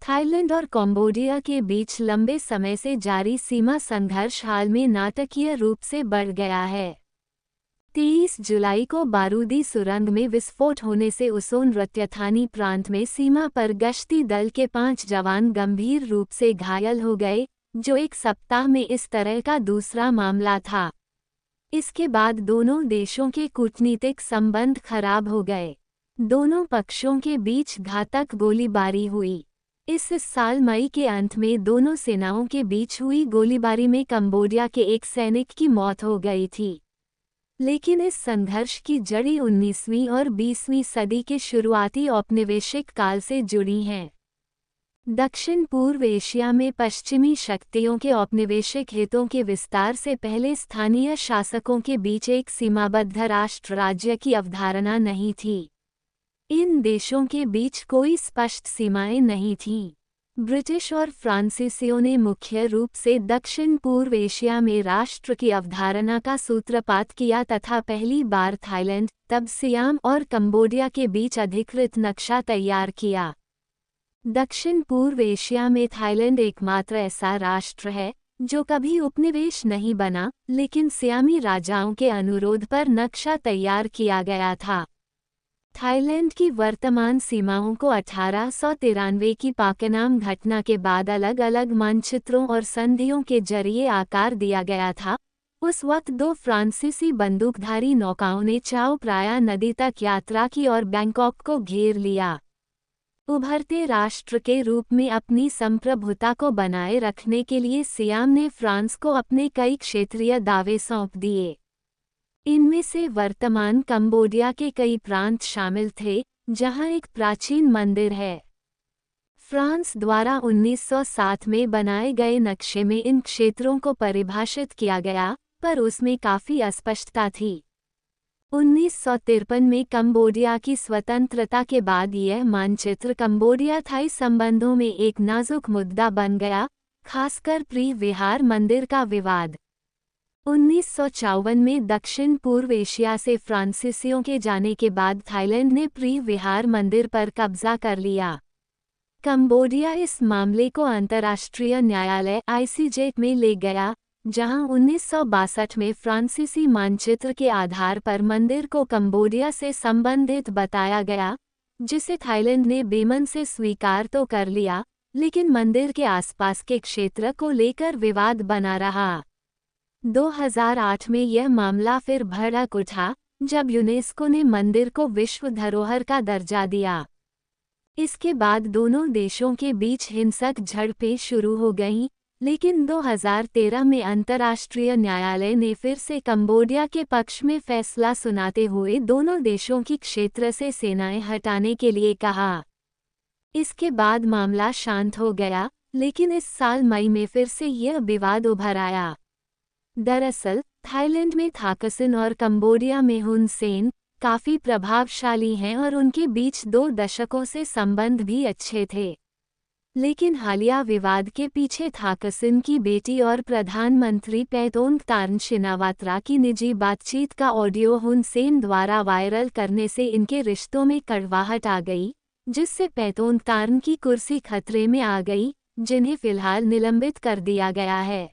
Thailand और Cambodia के बीच लंबे समय से जारी सीमा संघर्ष हाल में नाटकीय रूप से बढ़ गया है। 23 जुलाई को बारूदी सुरंग में विस्फोट होने से उसोन रत्यथानी प्रांत में सीमा पर गश्ती दल के 5 जवान गंभीर रूप से घायल हो गए, जो एक सप्ताह में इस तरह का दूसरा मामला था। इसके बाद दोनों देशों के कूटनीतिक संबंध खराब हो गए। दोनों पक्षों के बीच घातक गोलीबारी हुई। इस साल मई के अंत में दोनों सेनाओं के बीच हुई गोलीबारी में कंबोडिया के एक सैनिक की मौत हो गई थी। लेकिन इस संघर्ष की जड़ी 19वीं और 20वीं सदी के शुरुआती औपनिवेशिक काल से जुड़ी हैं। दक्षिण पूर्व एशिया में पश्चिमी शक्तियों के औपनिवेशिक हितों के विस्तार से पहले स्थानीय शासकों के बीच एक सीमाबद्ध राष्ट्र राज्य की अवधारणा नहीं थी। इन देशों के बीच कोई स्पष्ट सीमाएं नहीं थीं। ब्रिटिश और फ्रांसीसियों ने मुख्य रूप से दक्षिण पूर्व एशिया में राष्ट्र की अवधारणा का सूत्रपात किया तथा पहली बार थाईलैंड, तब सियाम और कंबोडिया के बीच अधिकृत नक्शा तैयार किया। दक्षिण पूर्व एशिया में थाईलैंड एकमात्र ऐसा राष्ट्र है जो कभी उपनिवेश नहीं बना, लेकिन सियामी राजाओं के अनुरोध पर नक्शा तैयार किया गया था। थाईलैंड की वर्तमान सीमाओं को 1893 की पाकनाम घटना के बाद अलग अलग मानचित्रों और संधियों के जरिए आकार दिया गया था। उस वक्त 2 फ्रांसीसी बंदूकधारी नौकाओं ने चाओ प्राया नदी तक यात्रा की और बैंकॉक को घेर लिया। उभरते राष्ट्र के रूप में अपनी संप्रभुता को बनाए रखने के लिए सियाम ने फ्रांस को अपने कई क्षेत्रीय दावे सौंप दिए। इनमें से वर्तमान कंबोडिया के कई प्रांत शामिल थे, जहां एक प्राचीन मंदिर है। फ्रांस द्वारा 1907 में बनाए गए नक्शे में इन क्षेत्रों को परिभाषित किया गया, पर उसमें काफ़ी अस्पष्टता थी। 1953 में कंबोडिया की स्वतंत्रता के बाद यह मानचित्र कंबोडिया थाई संबंधों में एक नाजुक मुद्दा बन गया, खासकर प्री विहार मंदिर का विवाद। 1954 में दक्षिण पूर्व एशिया से फ्रांसीसियों के जाने के बाद थाईलैंड ने प्री विहार मंदिर पर कब्जा कर लिया। कंबोडिया इस मामले को अंतर्राष्ट्रीय न्यायालय (ICJ) में ले गया, जहां 1962 में फ्रांसीसी मानचित्र के आधार पर मंदिर को कंबोडिया से संबंधित बताया गया, जिसे थाईलैंड ने बेमन से स्वीकार तो कर लिया, लेकिन मंदिर के आसपास के क्षेत्र को लेकर विवाद बना रहा। 2008 में यह मामला फिर भड़क उठा, जब यूनेस्को ने मंदिर को विश्व धरोहर का दर्जा दिया। इसके बाद दोनों देशों के बीच हिंसक झड़पें शुरू हो गईं, लेकिन 2013 में अंतर्राष्ट्रीय न्यायालय ने फिर से कंबोडिया के पक्ष में फैसला सुनाते हुए दोनों देशों की क्षेत्र से सेनाएं हटाने के लिए कहा। इसके बाद मामला शांत हो गया, लेकिन इस साल मई में फिर से यह विवाद उभर आया। दरअसल, थाईलैंड में थाकसिन और कंबोडिया में हुन सेन काफ़ी प्रभावशाली हैं और उनके बीच 2 दशकों से संबंध भी अच्छे थे। लेकिन हालिया विवाद के पीछे थाकसिन की बेटी और प्रधानमंत्री पैतोंग तार्न शिनावात्रा की निजी बातचीत का ऑडियो हुन सेन द्वारा वायरल करने से इनके रिश्तों में कड़वाहट आ गई, जिससे पैतोंग तार्न की कुर्सी खतरे में आ गई, जिन्हें फिलहाल निलंबित कर दिया गया है।